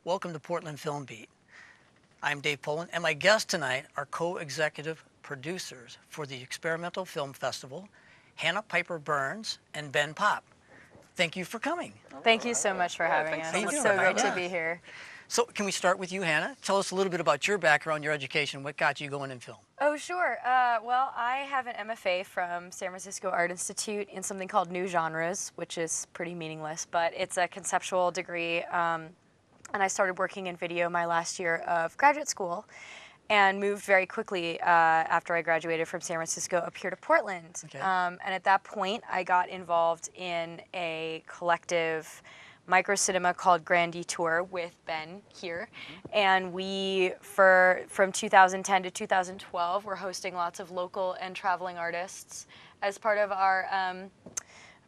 Welcome to Portland Film Beat. I'm Dave Poland, and my guests tonight are co-executive producers for the Experimental Film Festival, Hannah Piper Burns and Ben Pop. Thank you for coming. Thank you so much for having us. It's so great to be here. So can we start with you, Hannah? Tell us a little bit about your background, your education, what got you going in film? Oh, sure. Well, I have an MFA from San Francisco Art Institute in something called New Genres, which is pretty meaningless, but it's a conceptual degree. And I started working in video my last year of graduate school and moved very quickly after I graduated from San Francisco up here to Portland. Okay. And at that point, I got involved in a collective micro cinema called Grand Detour with Ben here. And we, from 2010 to 2012, we're hosting lots of local and traveling artists as part of our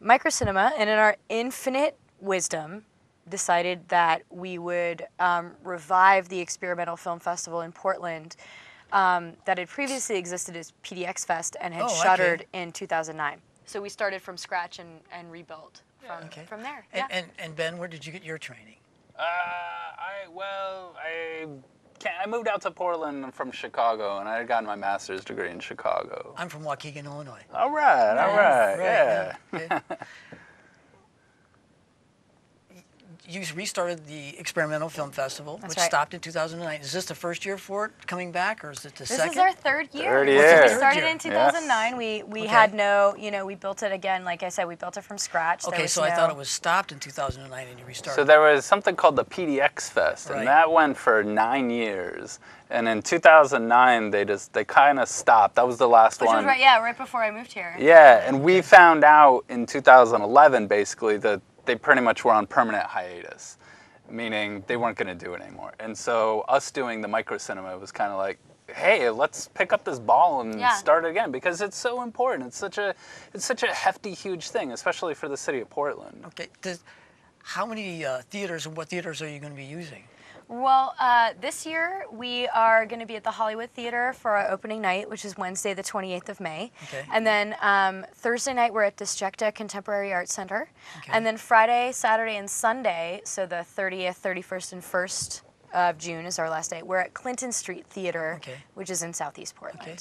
micro cinema. And in our infinite wisdom, decided that we would revive the Experimental Film Festival in Portland that had previously existed as PDX Fest and had shuttered in 2009. So we started from scratch and rebuilt from there. And Ben, where did you get your training? I moved out to Portland from Chicago, and I had gotten my master's degree in Chicago. I'm from Waukegan, Illinois. All right, yeah. Okay. You restarted the Experimental Film Festival, which stopped in 2009. Is this the first year for it coming back, or is it the second? This is our third year. Third year. We started in 2009. We had no, we built it again. Like I said, we built it from scratch. Okay, so I thought it was stopped in 2009 and you restarted. So there was something called the PDX Fest, and that went for 9 years. And in 2009, they kind of stopped. That was the last one. Which was right before I moved here. Yeah, and we found out in 2011, basically, that they pretty much were on permanent hiatus, meaning they weren't going to do it anymore. And so us doing the micro cinema was kind of like, hey, let's pick up this ball and start it again, because it's so important. It's such a hefty, huge thing, especially for the city of Portland. Okay, how many theaters and what theaters are you going to be using? Well, this year we are going to be at the Hollywood Theater for our opening night, which is Wednesday, the 28th of May. Okay. And then Thursday night we're at Disjecta Contemporary Arts Center. Okay. And then Friday, Saturday, and Sunday, so the 30th, 31st, and 1st of June is our last day, we're at Clinton Street Theater, which is in Southeast Portland. Okay.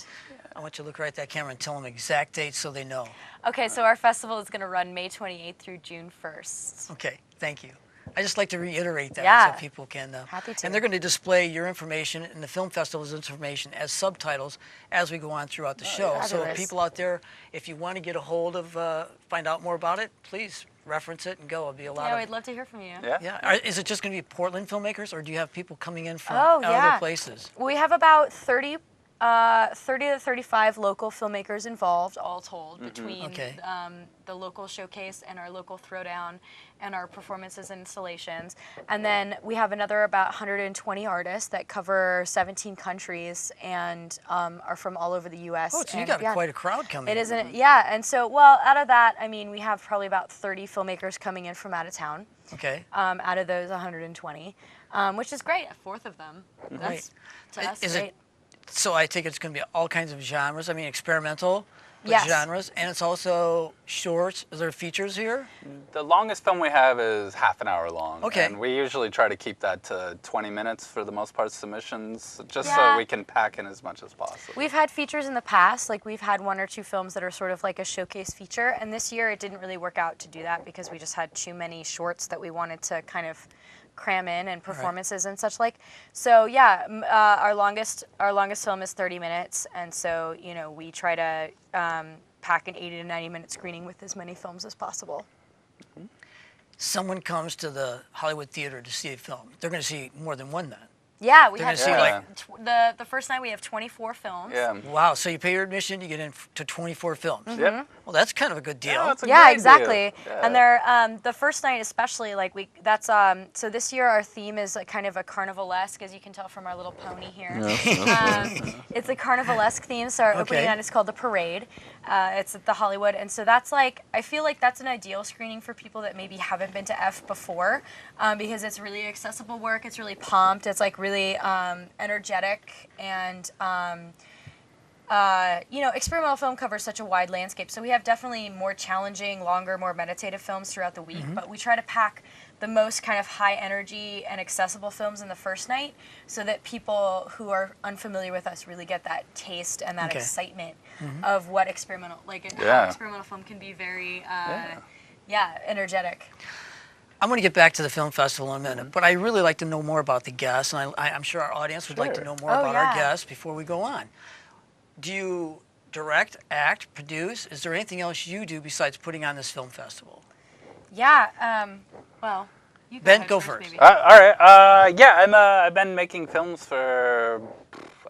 I want you to look right at that camera and tell them exact dates so they know. Okay, so our festival is going to run May 28th through June 1st. Okay, thank you. I just like to reiterate that so people can. Happy to. And they're going to display your information and the film festival's information as subtitles as we go on throughout the show. Fabulous. So people out there, if you want to get a hold of, find out more about it, please reference it and go. It'll be a lot of. Yeah, we'd love to hear from you. Yeah. Is it just going to be Portland filmmakers, or do you have people coming in from other places? We have about 30 to 35 local filmmakers involved, all told, between the local showcase and our local throwdown and our performances and installations. And then we have another about 120 artists that cover 17 countries and are from all over the U.S. Oh, so you got quite a crowd coming in. It isn't, and so, well, out of that, I mean, we have probably about 30 filmmakers coming in from out of town. Okay. Out of those 120, which is great, a fourth of them. That's, to us, great. So I take it's going to be all kinds of genres. I mean, experimental genres, and it's also shorts. Is there features here? The longest film we have is half an hour long. Okay. And we usually try to keep that to 20 minutes for the most part, submissions, just so we can pack in as much as possible. We've had features in the past, like we've had 1 or 2 films that are sort of like a showcase feature, and this year it didn't really work out to do that because we just had too many shorts that we wanted to kind of cram in and performances and such like. So our longest film is 30 minutes, and so we try to pack an 80 to 90 minute screening with as many films as possible. Someone comes to the Hollywood Theater to see a film. They're going to see more than one then. Yeah, we They're have gonna see the first night we have 24 films. Yeah. Wow, so you pay your admission, you get in to 24 films. Yep. Well, that's kind of a good deal. Yeah, that's a great exactly. deal. Yeah. And they're the first night especially, like so this year our theme is kind of a carnivalesque, as you can tell from our little pony here. It's a carnivalesque theme, so our opening night is called The Parade. It's at the Hollywood, and so that's like, I feel like that's an ideal screening for people that maybe haven't been to F before, because it's really accessible work, it's really pumped, it's like really energetic, and experimental film covers such a wide landscape. So we have definitely more challenging, longer, more meditative films throughout the week, but we try to pack the most kind of high energy and accessible films in the first night so that people who are unfamiliar with us really get that taste and that excitement of what experimental, how experimental film can be very, energetic. I'm going to get back to the film festival in a minute, but I really like to know more about the guests, and I'm sure our audience would like to know more about our guests before we go on. Do you direct, act, produce? Is there anything else you do besides putting on this film festival? Yeah, well, you Ben, go first. Maybe. All right. I've been making films for,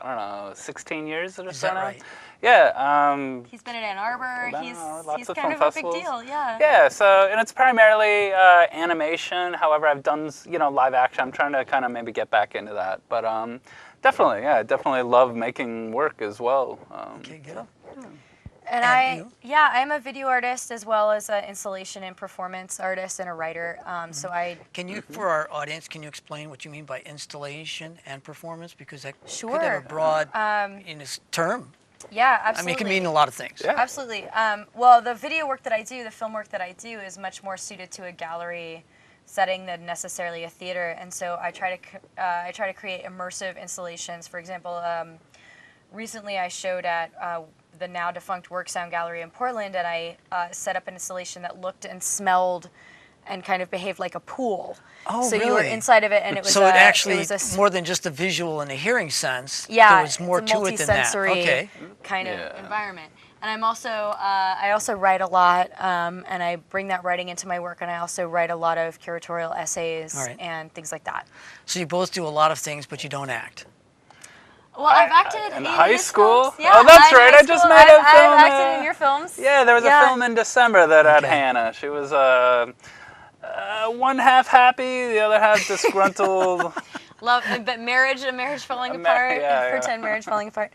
I don't know, 16 years or so now. Right? Yeah. He's been at Ann Arbor. Lots He's of kind film of a festivals. big deal, yeah. Yeah, so, and it's primarily animation. However, I've done, live action. I'm trying to kind of maybe get back into that. But definitely love making work as well. Okay, good. And I'm a video artist as well as an installation and performance artist and a writer. So Can you, for our audience, can you explain what you mean by installation and performance? Because that Sure. could have a broad term. Yeah, absolutely. I mean, it can mean a lot of things. Yeah. Absolutely. Well, the video work that I do, the film work that I do, is much more suited to a gallery setting than necessarily a theater. And so I try to create immersive installations. For example, recently I showed at the now defunct Work Sound Gallery in Portland, and I set up an installation that looked and smelled and kind of behaved like a pool. Oh, so really? you were inside of it, and it was so it actually it was more than just a visual and a hearing sense. Yeah, there was more it's a to it than that. multi-sensory Okay. kind of environment. And I'm also I also write a lot, and I bring that writing into my work, and I also write a lot of curatorial essays and things like that. So you both do a lot of things, but you don't act. Well, I've acted in in high his school? films. Yeah, Oh, that's in right. high I just school, made a film, I've acted in your films. Yeah, there was a film in December that had Hannah. She was one half happy, the other half disgruntled. But marriage falling apart, pretend marriage falling apart.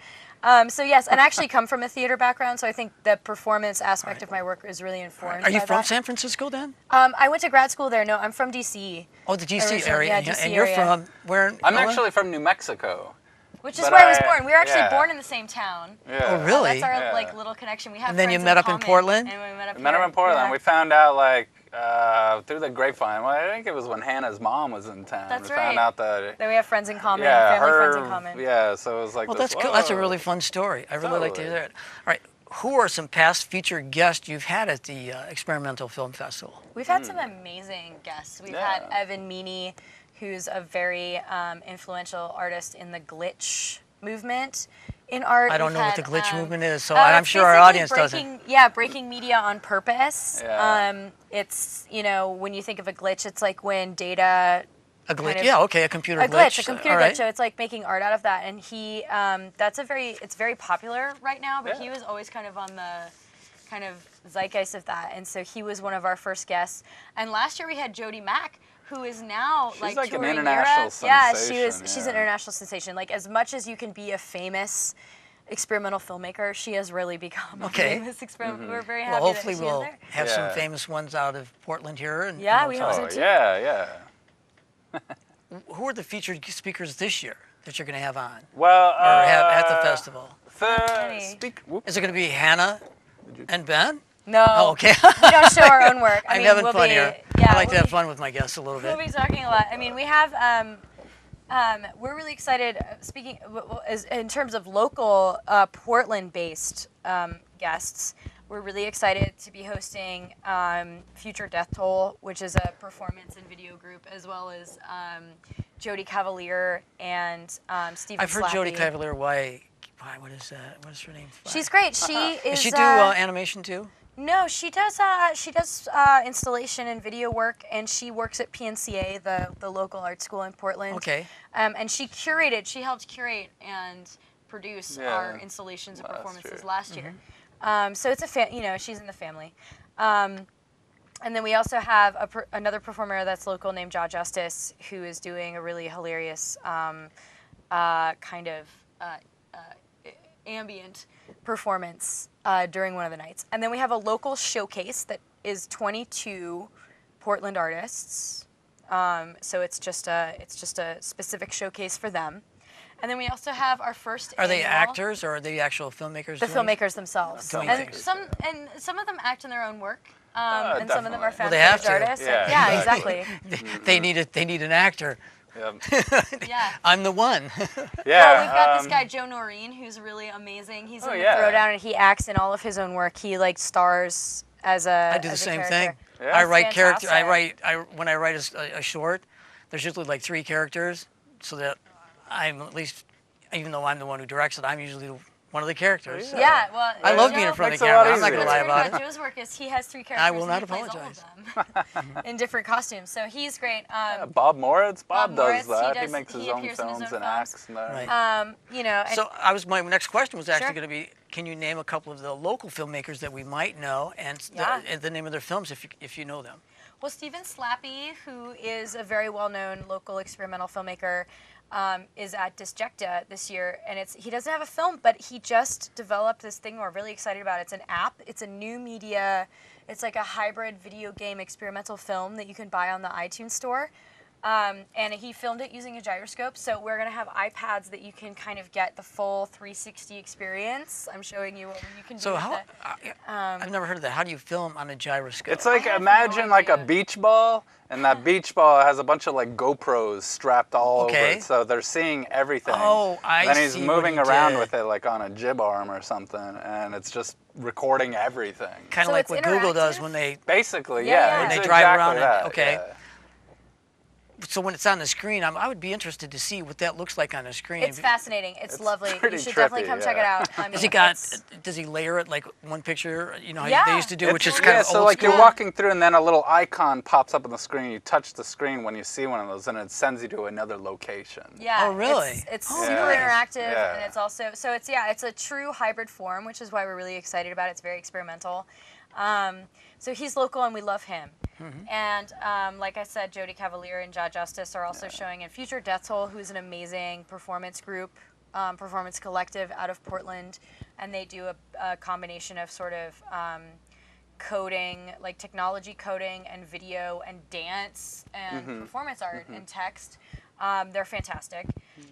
So yes, and I actually come from a theater background, so I think the performance aspect of my work is really informed. Are you by from that. San Francisco then? I went to grad school there. No, I'm from DC. Oh, the DC Originally, area. yeah, DC and you're area. from where? in I'm Illinois? actually from New Mexico. Which is But where I was born. We were actually yeah. born in the same town. Yeah. Oh, really? That's our Yeah. little connection. We have. And then you friends met up in common, Portland? And we met up. We met here. him in Portland. Yeah. We found out through the grapevine. Well, I think it was when Hannah's mom was in town. That's we found right. out that. Then we have friends in common. Yeah, family friends in her. common. Yeah, so it was like. Well, this, that's cool. That's a whoa. really fun story. I really like to hear Totally. that. All right. Who are some past featured guests you've had at the Experimental Film Festival? We've had some amazing guests. We've had Evan Meany, who's a very influential artist in the glitch movement in art. I don't We've know what had, the glitch movement is, so it's I'm sure our basically audience doesn't. Yeah, breaking media on purpose. Yeah. It's, when you think of a glitch, it's like when data... A glitch, kind of- yeah, okay, a computer A glitch. glitch, a computer all right. glitch. So it's like making art out of that. And he, it's very popular right now, but he was always kind of on the kind of zeitgeist of that. And so he was one of our first guests. And last year we had Jody Mack, who is now She's like an touring international Europe. Yeah, sensation, she's an international sensation. Like, as much as you can be a famous experimental filmmaker, she has really become a famous experimental. We're very happy Well, hopefully that she we'll is there. have some Yeah. famous ones out of Portland here. And Yeah, we hope Oh, so too. yeah. Who are the featured speakers this year that you're going to have on Well, or have at the festival? Many. Is it going to be Hannah and Ben? No, Oh, okay. we don't show our own work. I I'm mean, having we'll fun be, here. Yeah, I like to we'll have fun with my guests a little We'll bit. be talking a lot. I mean, we have. We're really excited. Speaking in terms of local Portland-based guests, we're really excited to be hosting Future Death Toll, which is a performance and video group, as well as Jody Cavalier and Stephen. I've heard Jody Slappy. Cavalier. Why? What is that? What is her name? She's great. She is. Does she do animation too? No, she does installation and video work, and she works at PNCA, the local art school in Portland. Okay. And she helped curate and produce our installations and performances last year. So it's she's in the family. And then we also have another performer that's local named Jaw Justice, who is doing a really hilarious kind of ambient performance during one of the nights. And then we have a local showcase that is 22 Portland artists. So it's just a specific showcase for them. And then we also have our first Are they annual- actors or are they actual filmmakers? The doing- filmmakers themselves. Doing And things. some of them act in their own work. And some of them are definitely. fan Well, they have footage to. artists. Yeah, And- yeah, exactly. They need an actor. Yeah. I'm the one. Yeah. Well, we've got this guy Joe Noreen, who's really amazing. He's in the yeah. Throwdown, and he acts in all of his own work. He like stars as a. I do the as a same character. thing. Yeah. I write character. Fantastic. When I write a short, there's usually like 3 characters, so that I'm at least, even though I'm the one who directs it, I'm usually one of the characters. so- Yeah, well, I love Joe- being in front of the Makes it a lot camera. I'm not easier. gonna lie What's great about it. Joe's work is he has 3 characters. I will not and he plays apologize. all of them in different costumes, so he's great. Bob Moritz. Bob Bob Moritz, does that. He does- makes his he own appears in his films own and films. acts. And that. Right. You know, and So my next question was actually Sure. going to be, can you name a couple of the local filmmakers that we might know and Yeah. and the name of their films if you know them? well, Stephen Slappy, who is a very well-known local experimental filmmaker, is at Disjecta this year, and he doesn't have a film, but he just developed this thing we're really excited about. It's an app. It's a new media. It's like a hybrid video game experimental film that you can buy on the iTunes store. And he filmed it using a gyroscope, so we're going to have iPads that you can kind of get the full 360 experience. I'm showing you what you can do So with how? it. I've never heard of that. How do you film on a gyroscope? It's like I have no imagine like a idea. beach ball, and that beach ball has a bunch of like GoPros strapped all over Okay. it, so they're seeing everything. Oh, I Then he's see what moving he around did. with it like on a jib arm or something, and it's just recording everything. Kind So of like it's what Google does interactive? when they. Basically, Yeah, yeah. yeah. It's When they drive exactly around and- that, okay. yeah. So when it's on the screen, I would be interested to see what that looks like on the screen. It's fascinating. It's lovely. pretty You should definitely trippy, come check it yeah. out. I mean, Has he got? it's- Does he layer it like one picture? You know how Yeah. they used to do, which is It's- kind yeah, of so old like school. you're walking through and then a little icon pops up on the screen. You touch the screen when you see one of those, and it sends you to another location. Yeah. Oh, really? It's Oh, super nice. interactive, Yeah. and it's also it's a true hybrid form, which is why we're really excited about it. It's very experimental. So he's local, and we love him. Mm-hmm. And like I said, Jody Cavalier and Ja Justice are also showing in Future Death Toll, who's an amazing performance group, performance collective out of Portland, and they do a combination of sort of coding, like technology coding and video and dance and performance art and text. They're fantastic,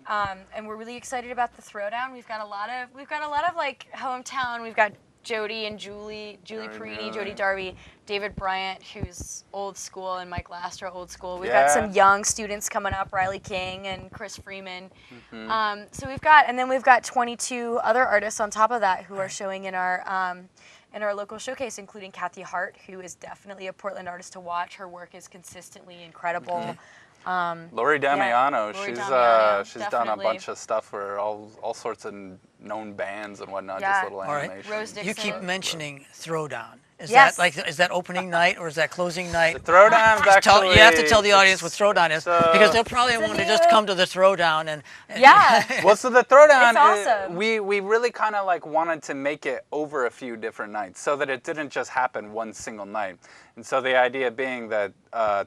and we're really excited about the Throwdown. We've got a lot of like hometown. We've got Jody and Julie Perini, Jody Darby, David Bryant, who's old school, and Mike Lastra, old school. We've got some young students coming up, Riley King and Chris Freeman. So we've got 22 other artists on top of that who are showing in our local showcase, including Kathy Hart, who is definitely a Portland artist to watch. Her work is consistently incredible. Lori Damiano, Lori she's Damiano, she's done a definitely. bunch of stuff for all sorts of known bands and whatnot, Yeah. just little All right. animations. Rose You keep Dixon. mentioning Throwdown. Is Yes. that opening night or is that closing night? The Throwdown's actually. You have to tell the audience what Throwdown is So- because they'll probably It's a want to new- just come to the Throwdown and Yeah. Well, so the Throwdown, It's awesome. we really kind of like wanted to make it over a few different nights so that it didn't just happen one single night. And so the idea being that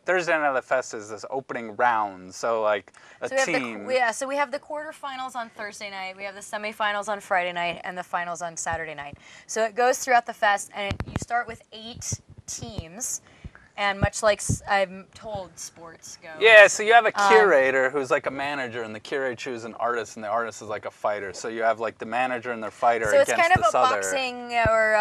Thursday Night of the Fest is this opening round, so like a team. So we have the quarterfinals on Thursday night, we have the semifinals on Friday night, and the finals on Saturday night. So it goes throughout the fest, and you start with 8 teams, and much like I'm told sports go. Yeah, so you have a curator who's like a manager, and the curator chooses an artist, and the artist is like a fighter. So you have like the manager and their fighter So it's against kind of this a other. boxing or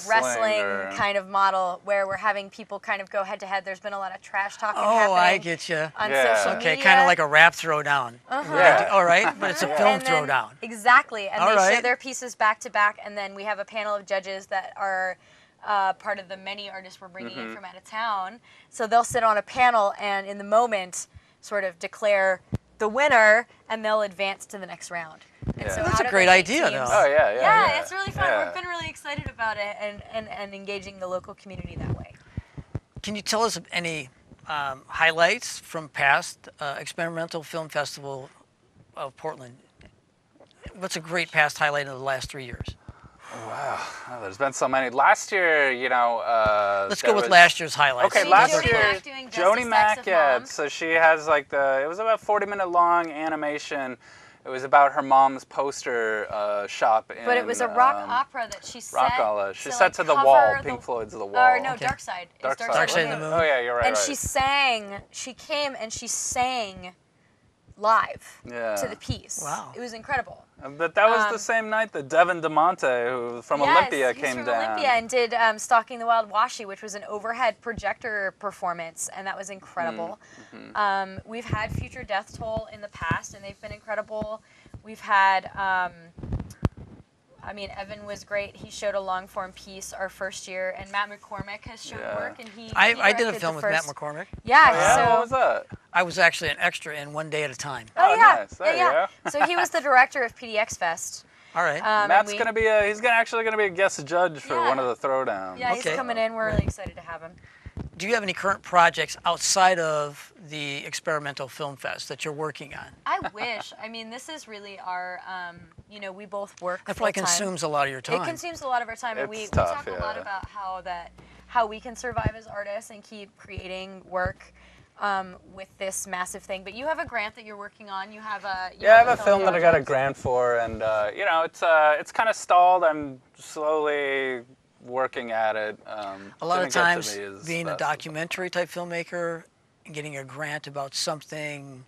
wrestling or- kind of model where we're having people kind of go head to head. There's been a lot of trash talking Oh, happening I get you. on Yeah. social Okay, media. kind of like a rap Throwdown. Yeah. All right, but it's a film And then- Throwdown. Exactly, and All they show right. their pieces back to back, and then we have a panel of judges that are part of the many artists we're bringing in from out of town. So they'll sit on a panel and in the moment sort of declare the winner, and they'll advance to the next round. And Yeah. so That's out a of great those 8 idea, teams- though. Oh yeah, yeah. Yeah, it's really fun. Yeah. We've been really excited about it and engaging the local community that way. Can you tell us any highlights from past experimental film festival of Portland? What's a great past highlight of the last 3 years? Oh, there's been so many. Last year, Let's there go with was- last year's highlights. Okay, Jody last Mack year, doing Jody Justice Mack, Acts of yeah. Mom. So she has like it was about 40-minute long animation. It was about her mom's poster shop. But it was a rock opera that she set. Rock opera. She to, set like, to the cover wall. the- Pink Floyd's The Wall. Or no, Okay. Dark Side. It's Dark Dark Side. Dark Side of of the the Moon. Oh yeah, you're right. And right. she came and she sang live Yeah. to the piece. Wow. It was incredible. But that was the same night that Devin DeMonte, who from Olympia, he's came from down. Olympia and did Stalking the Wild Washi, which was an overhead projector performance, and that was incredible. We've had Future Death Toll in the past, and they've been incredible. We've had, Evan was great. He showed a long form piece our first year, and Matt McCormick has shown work, and he I did a directed film the with Matt first- McCormick. Yeah, Yeah, so what was that? I was actually an extra in One Day at a Time. Oh, yeah. nice. There yeah. you So he was the director of PDX Fest. All right. And Matt's we- gonna be actually gonna be a guest judge for Yeah. one of the throwdowns. Yeah, Okay. he's coming in. We're really excited to have him. Do you have any current projects outside of the Experimental Film Fest that you're working on? I wish. I mean, this is really our, we both work That probably full-time. consumes a lot of your time. It consumes a lot of our time, and we It's tough, talk a lot yeah. about how we can survive as artists and keep creating work with this massive thing. But you have a grant that you're working on. You have a Yeah, I have a film that I got a project. grant for, and it's kind of stalled. I'm slowly working at it. A lot of didn't get to times, me as being a fast as- documentary type filmmaker and getting a grant about something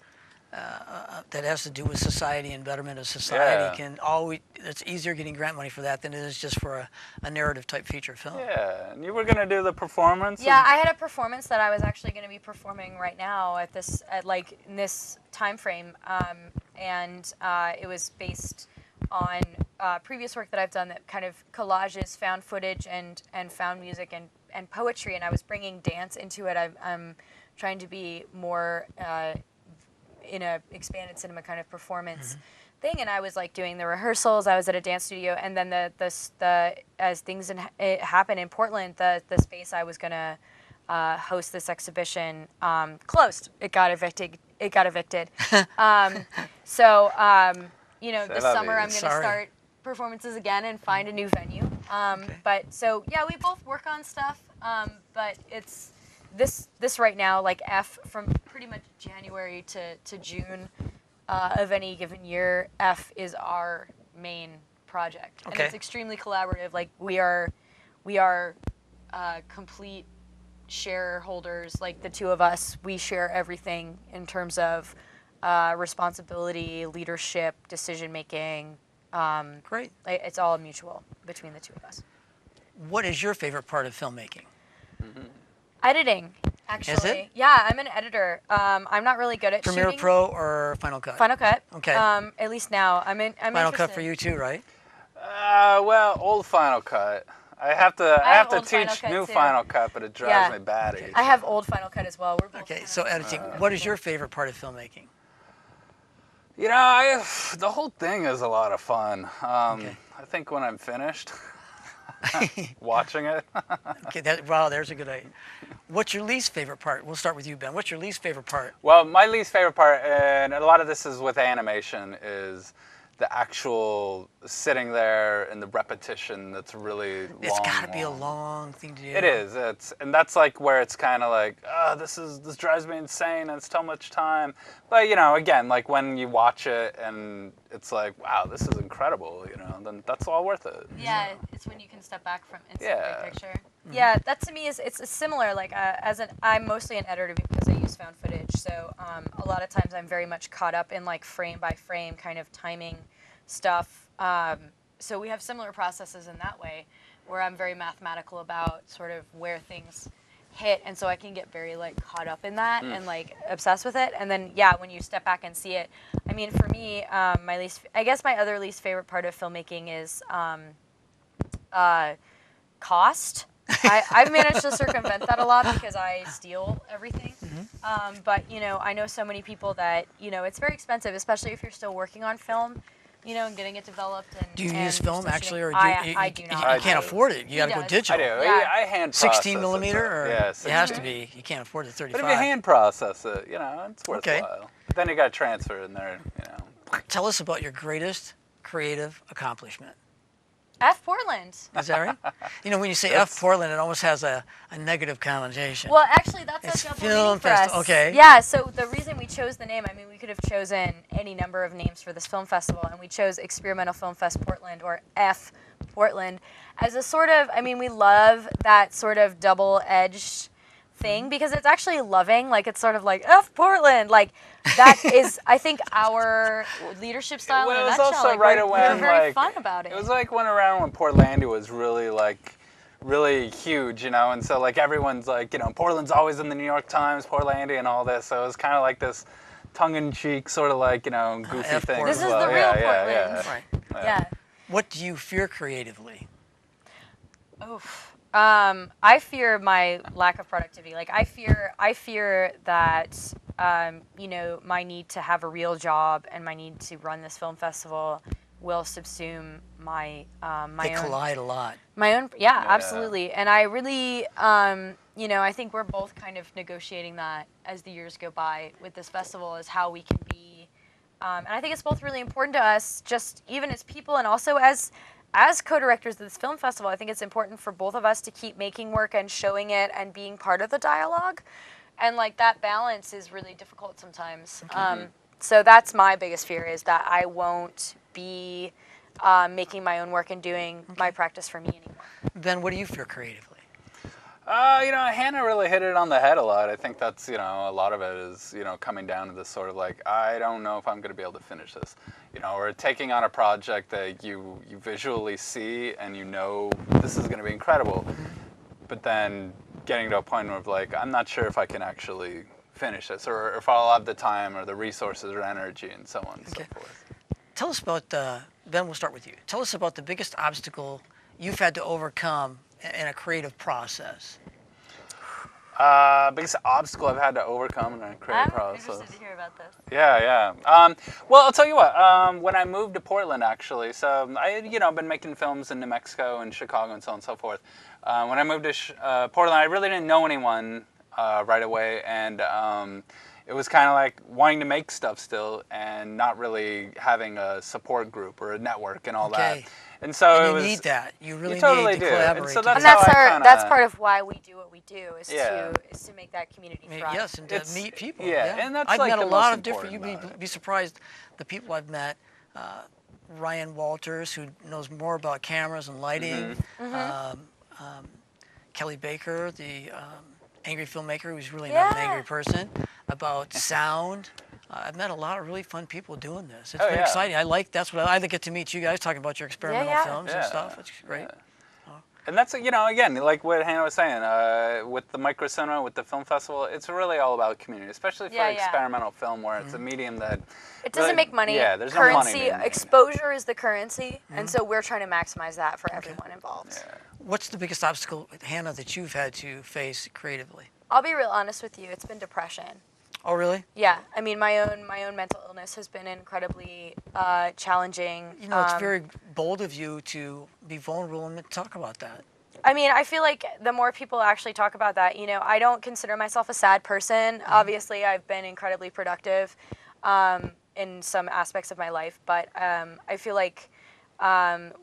that has to do with society and betterment of society Yeah. it's easier getting grant money for that than it is just for a narrative type feature film. Yeah, and you were gonna do the performance. Yeah, I had a performance that I was actually going to be performing right now in this time frame, and it was based on previous work that I've done that kind of collages found footage and found music and poetry, and I was bringing dance into it. I'm trying to be more in a expanded cinema kind of performance thing, and I was like doing the rehearsals. I was at a dance studio, and then the as things happen in Portland, the space I was gonna host this exhibition closed. It got evicted. So this summer I'm gonna start performances again and find a new venue. But so yeah, we both work on stuff. But it's this right now, like F, from pretty much January to June of any given year, F is our main project, and it's extremely collaborative. Like we are complete shareholders. Like the two of us, we share everything in terms of responsibility, leadership, decision making. Great. It's all mutual between the two of us. What is your favorite part of filmmaking? Editing, actually. Is it? Yeah, I'm an editor. I'm not really good at Premiere shooting. Pro or Final Cut? Final Cut. Okay. At least now, I'm Final Cut interested. for you too, right? Well, old Final Cut. I have to old Final teach Cut, new too. Final Cut, but it drives me batty. I have old Final Cut as well. We're both Okay, Final so Cut. editing. What is your favorite part of filmmaking? The whole thing is a lot of fun. I think when I'm finished watching it. Okay, wow, there's a good idea. What's your least favorite part? We'll start with you, Ben. What's your least favorite part? Well, my least favorite part, and a lot of this is with animation, is the actual sitting there and the repetition that's really long. It's got to be a long thing to do. It is. And that's like where it's kind of like, this drives me insane. And it's too much time. But again, like when you watch it and it's like, wow, this is incredible. Then that's all worth it. Yeah, it's when you can step back from and see the Yeah. big picture. Yeah, that to me is it's similar. Like I'm mostly an editor because I use found footage. So a lot of times I'm very much caught up in like frame by frame kind of timing stuff. So we have similar processes in that way, where I'm very mathematical about sort of where things hit, and so I can get very like caught up in that and like obsessed with it. And then when you step back and see it, I mean, for me, my other least favorite part of filmmaking is cost. I've managed to circumvent that a lot because I steal everything. But I know so many people that it's very expensive, especially if you're still working on film. And getting it developed. Do you and use film still actually, shooting. or I do not. You can't afford it? You got to go does. digital. I do. Yeah. I hand process 16 millimeter, or it. Yeah, it has 16. to be. You can't afford the 35. But if you hand process it, it's worthwhile. Okay. But then you got to transfer in there, Tell us about your greatest creative accomplishment. F Portland. Is that right? When you say F Portland, it almost has a negative connotation. Well, actually, that's It's a double film meaning for us. festival, okay. Yeah. So the reason we chose the name, I mean, we could have chosen any number of names for this film festival, and we chose Experimental Film Fest Portland, or F Portland, as a sort of. I mean, we love that sort of double-edged thing because it's actually loving. Like it's sort of like F Portland. Like that is, I think, our leadership style in a nutshell. Also like, right we're very like, fun about it. It was like around when Portlandia was really huge, you know, and so like everyone's like, you know, Portland's always in the New York Times, Portlandia and all this. So it was kind of like this tongue-in-cheek sort of like, you know, goofy thing. This as is well. the real Portland. Right. Yeah. What do you fear creatively? Oof. I fear my lack of productivity. Like I fear that you know, my need to have a real job and my need to run this film festival will subsume my my They own collide a lot. my own. Yeah, absolutely. And I really you know, I think we're both kind of negotiating that as the years go by with this festival, is how we can be. And I think it's both really important to us, just even as people and also as co-directors of this film festival. I think it's important for both of us to keep making work and showing it and being part of the dialogue. And like that balance is really difficult sometimes. So that's my biggest fear, is that I won't be making my own work and doing my practice for me anymore. Ben, what do you fear creatively? You know, Hannah really hit it on the head a lot. I think that's, you know, a lot of it is, you know, coming down to this sort of like, I don't know if I'm going to be able to finish this. You know, or taking on a project that you visually see and you know this is going to be incredible, but then getting to a point where like, I'm not sure if I can actually finish this, or if I'll have the time or the resources or energy and so on and so forth. Tell us about, Ben, we'll start with you. Tell us about the biggest obstacle you've had to overcome in a creative process. Biggest obstacle I've had to overcome in a creative process. I'm interested to hear about this. Yeah. Well, I'll tell you what. When I moved to Portland, actually, so I had, you know, been making films in New Mexico and Chicago and so on and so forth. When I moved to Portland, I really didn't know anyone right away, and it was kind of like wanting to make stuff still and not really having a support group or a network and all that. And so and it you was, need that. You really totally need to do. collaborate. And so And that's part of why we do what we do, is to make that community thrive. Yes, and to meet people. And that's I've like met a the lot most of different. important You'd be surprised the people I've met. Ryan Walters, who knows more about cameras and lighting. Kelly Baker, the angry filmmaker, who's really not an angry person, about sound. I've met a lot of really fun people doing this. It's been exciting. That's what I get to meet you guys talking about your experimental films and stuff. It's great. And that's, you know, again, like what Hannah was saying, with the micro cinema, with the film festival, it's really all about community, especially for experimental film, where it's a medium that it doesn't make money. Yeah, there's currency, no money. Exposure is the currency, and so we're trying to maximize that for everyone involved. Yeah. What's the biggest obstacle, Hannah, that you've had to face creatively? I'll be real honest with you. It's been depression. Oh, really? Yeah, I mean, my own mental illness has been incredibly challenging. You know, it's very bold of you to be vulnerable and talk about that. I mean, I feel like the more people actually talk about that, you know, I don't consider myself a sad person. Obviously, I've been incredibly productive in some aspects of my life, but I feel like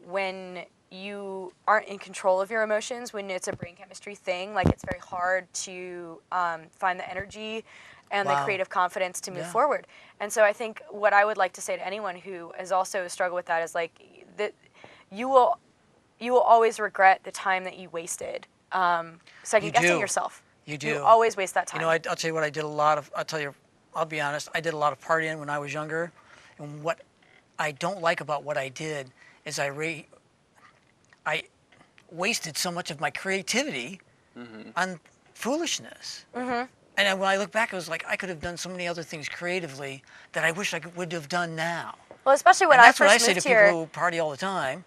when you aren't in control of your emotions, when it's a brain chemistry thing, like it's very hard to find the energy and the creative confidence to move forward. And so I think what I would like to say to anyone who has also struggled with that is like that you will always regret the time that you wasted second guessing yourself. You do. You always waste that time. You know, I'll tell you what, I did a lot of, I'll be honest, I did a lot of partying when I was younger. And what I don't like about what I did is I wasted so much of my creativity on foolishness. And when I look back, it was like I could have done so many other things creatively that I wish I would have done now. Well, especially when and I first moved here. that's what I say to people who party all the time,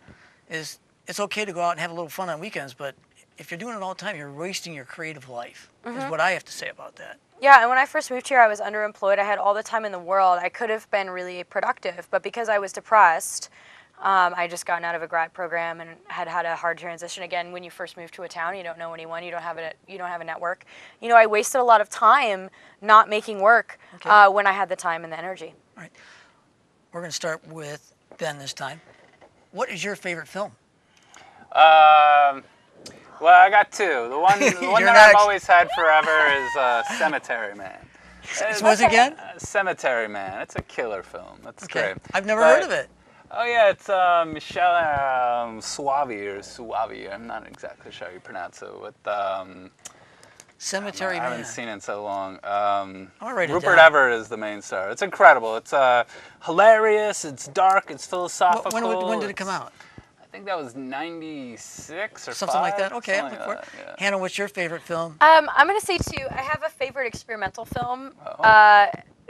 is it's okay to go out and have a little fun on weekends, but if you're doing it all the time, you're wasting your creative life, is what I have to say about that. Yeah, and when I first moved here, I was underemployed. I had all the time in the world. I could have been really productive, but because I was depressed, I just gotten out of a grad program and had a hard transition. Again, when you first move to a town, you don't know anyone, you don't have a network. You know, I wasted a lot of time not making work when I had the time and the energy. All right. We're going to start with Ben this time. What is your favorite film? Well, I got two. The one that I've always had forever is Cemetery Man. What's it again? Cemetery Man. It's a killer film. It's great. I've never heard of it. Oh yeah, it's Michelle Suavi. I'm not exactly sure how you pronounce it. With Cemetery I Man. haven't seen it in so long. I'll write it Rupert down. Everett is the main star. It's incredible. It's hilarious. It's dark. It's philosophical. When did it come out? I think that was 96 or Something like 5, that? Okay, I'll something look for like it. that, Hannah, what's your favorite film? I'm going to say two. I have a favorite experimental film,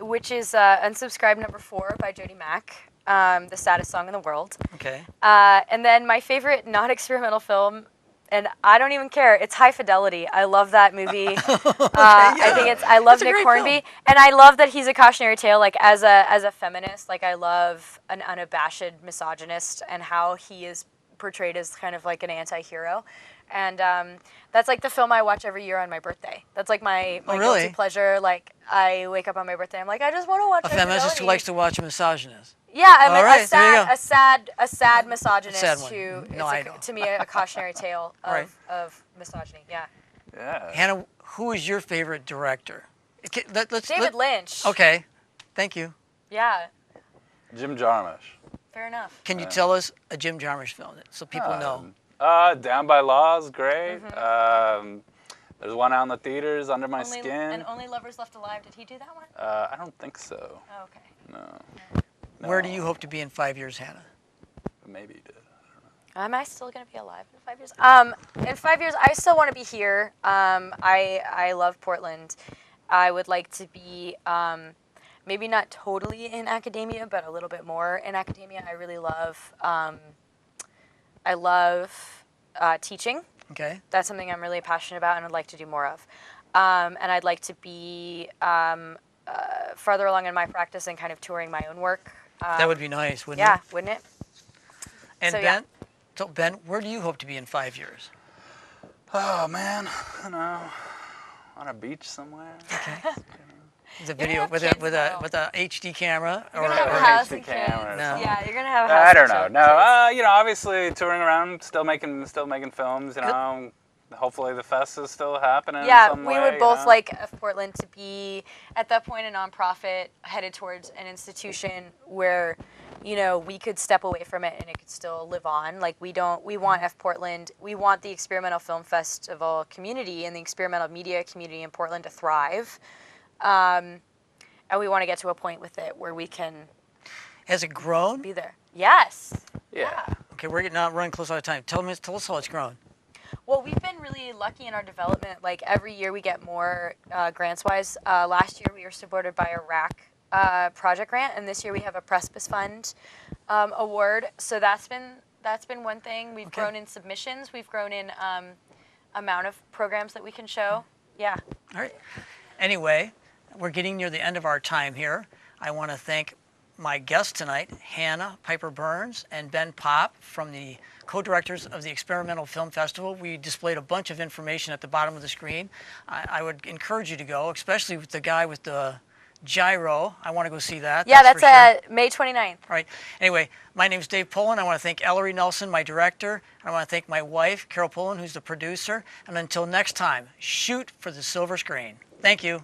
which is Unsubscribe number 4 by Jody Mack, the saddest song in the world. Okay. And then my favorite non-experimental film, and I don't even care, it's High Fidelity. I love that movie. I think I love It's a Nick great Hornby, film. and I love that he's a cautionary tale. Like as a feminist, like I love an unabashed misogynist and how he is portrayed as kind of like an anti-hero. And that's like the film I watch every year on my birthday. That's like my really? guilty pleasure. Like I wake up on my birthday, I'm like, I just want to watch A High feminist Fidelity. who likes to watch a misogynist. Yeah, I mean, All right, there you go. a sad misogynist Sad one. who No, is I know. to me a cautionary tale of, Right. of misogyny. Yeah. Yeah. Hannah, who is your favorite director? Okay, David Lynch. Okay, thank you. Yeah. Jim Jarmusch. Fair enough. Can you tell us a Jim Jarmusch film so people know? Down by Law is great. Mm-hmm. There's one out in the theaters, Under My Skin. And Only Lovers Left Alive. Did he do that one? I don't think so. Oh, okay. No. Where do you hope to be in 5 years, Hannah? Maybe he did. Am I still gonna be alive in 5 years? In 5 years, I still want to be here. I love Portland. I would like to be maybe not totally in academia, but a little bit more in academia. I really love. I love teaching. Okay. That's something I'm really passionate about and I'd like to do more of. And I'd like to be farther along in my practice and kind of touring my own work. That would be nice, wouldn't Yeah, it? wouldn't it? And So, Ben, yeah. so Ben, where do you hope to be in 5 years? Oh man, I don't know. On a beach somewhere. The gonna video have with kids, a though. with a HD camera You're gonna have or a house HD and kids. camera or No. something. Yeah, you're gonna have a house. I don't and know. kids. No, obviously touring around, still making films. Hopefully the fest is still happening. Yeah, in some we way, would both you know? like Portland to be at that point a nonprofit headed towards an institution where, we could step away from it and it could still live on. Like we want F Portland, we want the experimental film festival community and the experimental media community in Portland to thrive. And we want to get to a point with it where we can Has it grown? be there. Yes. Yeah. Okay, we're not running close out of time. Tell us how it's grown. Well, we've been really lucky in our development. Like every year we get more grants-wise. Last year we were supported by a RAC project grant, and this year we have a Precipice Fund award. So that's been one thing. We've grown in submissions. We've grown in amount of programs that we can show. Yeah. All right. Anyway, we're getting near the end of our time here. I want to thank my guests tonight, Hannah Piper Burns and Ben Pop, from the co-directors of the Experimental Film Festival. We displayed a bunch of information at the bottom of the screen. I would encourage you to go, especially with the guy with the gyro. I want to go see that. Yeah, for that's sure. May 29th. All right. Anyway, my name's Dave Pullen. I want to thank Ellery Nelson, my director. I want to thank my wife, Carol Pullen, who's the producer. And until next time, shoot for the silver screen. Thank you.